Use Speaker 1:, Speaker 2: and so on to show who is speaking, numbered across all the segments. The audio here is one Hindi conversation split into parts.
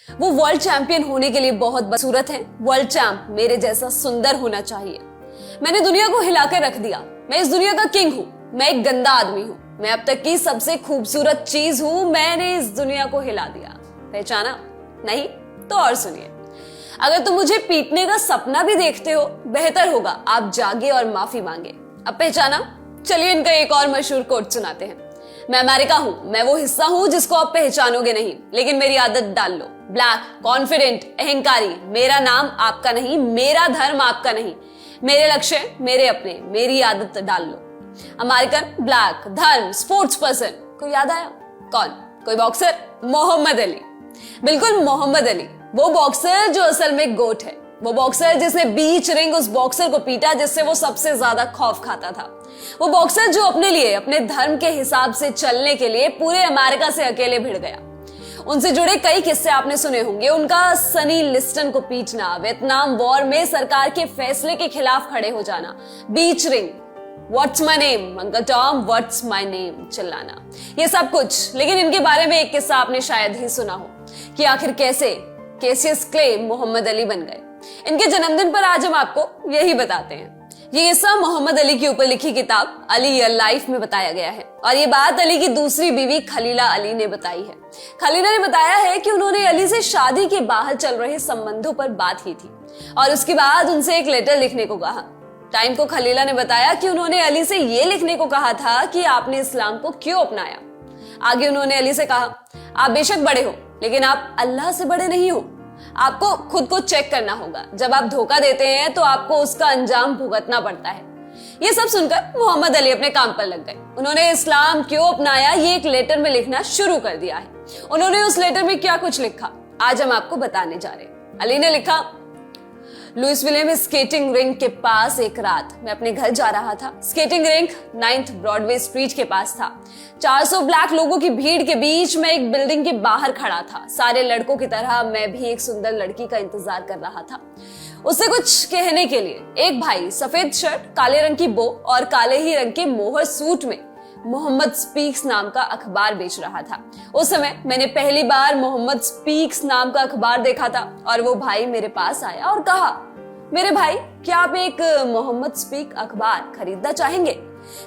Speaker 1: वो वर्ल्ड चैंपियन होने के लिए बहुत बदसूरत है। वर्ल्ड चैंप मेरे जैसा सुंदर होना चाहिए। मैंने दुनिया को हिलाकर रख दिया। मैं इस दुनिया का किंग हूँ। मैं एक गंदा आदमी हूँ। मैं अब तक की सबसे खूबसूरत चीज हूँ। मैंने इस दुनिया को हिला दिया। पहचाना? नहीं तो और सुनिए। अगर तुम मुझे पीटने का सपना भी देखते हो, बेहतर होगा आप जागे और माफी मांगे। अब पहचाना? चलिए इनका एक और मशहूर कोट सुनाते हैं। मैं अमेरिका हूं, मैं वो हिस्सा हूं जिसको आप पहचानोगे नहीं, लेकिन मेरी आदत डाल लो। ब्लैक, कॉन्फिडेंट, अहंकारी, मेरा नाम आपका नहीं, मेरा धर्म आपका नहीं, मेरे लक्ष्य मेरे अपने, मेरी आदत डाल लो। अमेरिकन, ब्लैक, धर्म, स्पोर्ट्स पर्सन, कोई याद आया? कौन? कोई बॉक्सर? मोहम्मद अली। बिल्कुल मोहम्मद अली, वो बॉक्सर जो असल में गोट है। वो बॉक्सर जिसने बीच रिंग उस बॉक्सर को पीटा जिससे वो सबसे ज्यादा खौफ खाता था। वो बॉक्सर जो अपने लिए, अपने धर्म के हिसाब से चलने के लिए पूरे अमेरिका से अकेले भिड़ गया। उनसे जुड़े कई किस्से आपने सुने होंगे। उनका सनी लिस्टन को पीटना, वियतनाम वॉर में सरकार के फैसले के खिलाफ खड़े हो जाना, बीच ring, what's my name, uncle Tom what's my name चिल्लाना, ये सब कुछ। लेकिन इनके बारे में एक किस्सा आपने शायद ही सुना हो कि आखिर कैसे कैसियस क्ले मोहम्मद अली बन गए। इनके जन्मदिन पर आज हम आपको यही बताते हैं। ये किस्सा मोहम्मद अली के ऊपर लिखी किताब अली अ लाइफ में बताया गया है और ये बात अली की दूसरी बीवी खलीला अली ने बताई है। खलीला ने बताया है कि उन्होंने अली से शादी के बाहर चल रहे संबंधों पर बात की थी और उसके बाद उनसे एक लेटर लिखने को कहा। टाइम को खलीला ने बताया कि उन्होंने अली से ये लिखने को कहा था कि आपने इस्लाम को क्यों अपनाया। आगे उन्होंने अली से कहा, आप बेशक बड़े हो लेकिन आप अल्लाह से बड़े नहीं हो। आपको खुद को चेक करना होगा। जब आप धोखा देते हैं तो आपको उसका अंजाम भुगतना पड़ता है। ये सब सुनकर मोहम्मद अली अपने काम पर लग गए। उन्होंने इस्लाम क्यों अपनाया ये एक लेटर में लिखना शुरू कर दिया है। उन्होंने उस लेटर में क्या कुछ लिखा आज हम आपको बताने जा रहे हैं। अली ने लिखा, लुइसविले में स्केटिंग रिंक के पास एक रात मैं अपने घर जा रहा था। Skating rink 9th Broadway street के पास था। 400 ब्लैक लोगों की भीड़ के बीच मैं एक बिल्डिंग के बाहर खड़ा था। सारे लड़कों की तरह मैं भी एक सुंदर लड़की का इंतजार कर रहा था, उससे कुछ कहने के लिए। एक भाई सफेद शर्ट, काले रंग की बो और काले ही रंग के मोहर सूट में मोहम्मद स्पीक्स नाम का अखबार बेच रहा था। उस समय मैंने पहली बार मोहम्मद स्पीक्स नाम का अखबार देखा था और वो भाई मेरे पास आया और कहा, मेरे भाई क्या आप एक मोहम्मद स्पीक अखबार खरीदना चाहेंगे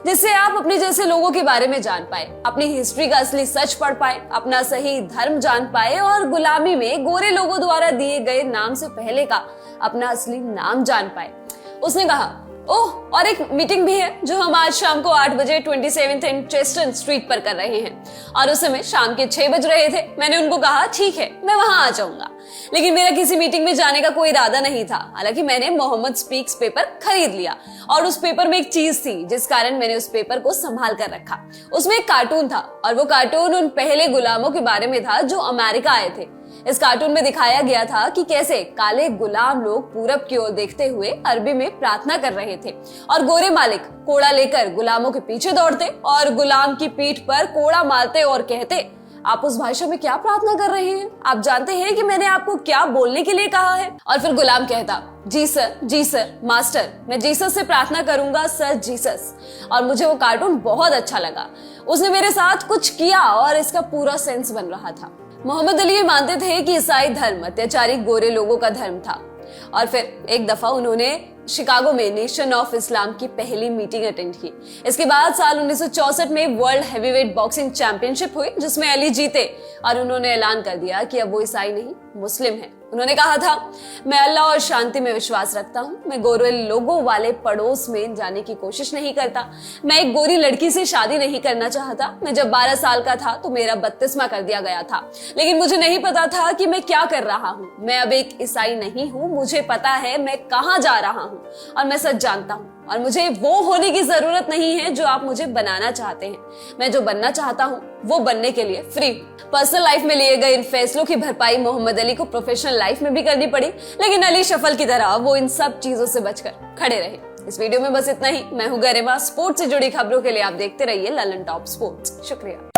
Speaker 1: जिससे आप अपने जैसे लोगों के बारे में जान पाए, अपनी हिस्ट्री का असली सच पढ़ पाए, अपना सही धर्म जान पाए और गुलामी में गोरे लोगों द्वारा दिए गए नाम से पहले का अपना असली नाम जान पाए। उसने कहा, ओह, और एक मीटिंग भी है जो हम आज शाम को 8 बजे 27th एंड चेस्टन स्ट्रीट पर कर रहे हैं। और उस समय शाम के 6 बज रहे थे। मैंने उनको कहा, ठीक है मैं वहां आ जाऊंगा, लेकिन मेरा किसी मीटिंग में जाने का कोई इरादा नहीं था। हालांकि मैंने मोहम्मद स्पीक्स पेपर खरीद लिया और उस पेपर में एक चीज थी जिस कारण मैंने उस पेपर को संभाल कर रखा। उसमें एक कार्टून था और वो कार्टून उन पहले गुलामों के बारे में था जो अमेरिका आए थे। इस कार्टून में दिखाया गया था कि कैसे काले गुलाम लोग पूरब की ओर देखते हुए अरबी में प्रार्थना कर रहे थे और गोरे मालिक कोड़ा लेकर गुलामों के पीछे दौड़ते और गुलाम की पीठ पर कोड़ा मारते और कहते, आप उस भाषा में क्या प्रार्थना कर रहे हैं? आप जानते हैं कि मैंने आपको क्या बोलने के लिए कहा है? और फिर गुलाम कहता, जी सर मास्टर, मैं जीसस से प्रार्थना करूंगा सर जीसस। और मुझे वो कार्टून बहुत अच्छा लगा। उसने मेरे साथ कुछ किया और इसका पूरा सेंस बन रहा था। मोहम्मद अली ये मानते थे कि ईसाई धर्म अत्याचारी गोरे लोगों का धर्म था। और फिर एक दफा उन्होंने शिकागो में नेशन ऑफ इस्लाम की पहली मीटिंग अटेंड की। इसके बाद साल 1964 में वर्ल्ड हैवीवेट बॉक्सिंग चैंपियनशिप हुई जिसमें अली जीते और उन्होंने ऐलान कर दिया कि अब वो ईसाई नहीं मुस्लिम है। उन्होंने कहा था, मैं अल्लाह और शांति में विश्वास रखता हूँ। मैं गोरे लोगों वाले पड़ोस में जाने की कोशिश नहीं करता। मैं एक गोरी लड़की से शादी नहीं करना चाहता। मैं जब 12 साल का था तो मेरा बपतिस्मा कर दिया गया था, लेकिन मुझे नहीं पता था कि मैं क्या कर रहा हूँ। मैं अब एक ईसाई नहीं हूँ। मुझे पता है मैं कहाँ जा रहा हूँ और मैं सच जानता हूँ और मुझे वो होने की जरूरत नहीं है जो आप मुझे बनाना चाहते हैं। मैं जो बनना चाहता हूँ वो बनने के लिए फ्री। पर्सनल लाइफ में लिए गए इन फैसलों की भरपाई मोहम्मद अली को प्रोफेशनल लाइफ में भी करनी पड़ी, लेकिन अली शफल की तरह वो इन सब चीजों से बचकर खड़े रहे। इस वीडियो में बस इतना ही। मैं हूँ गरिमा। स्पोर्ट्स से जुड़ी खबरों के लिए आप देखते रहिए ललन टॉप स्पोर्ट्स। शुक्रिया।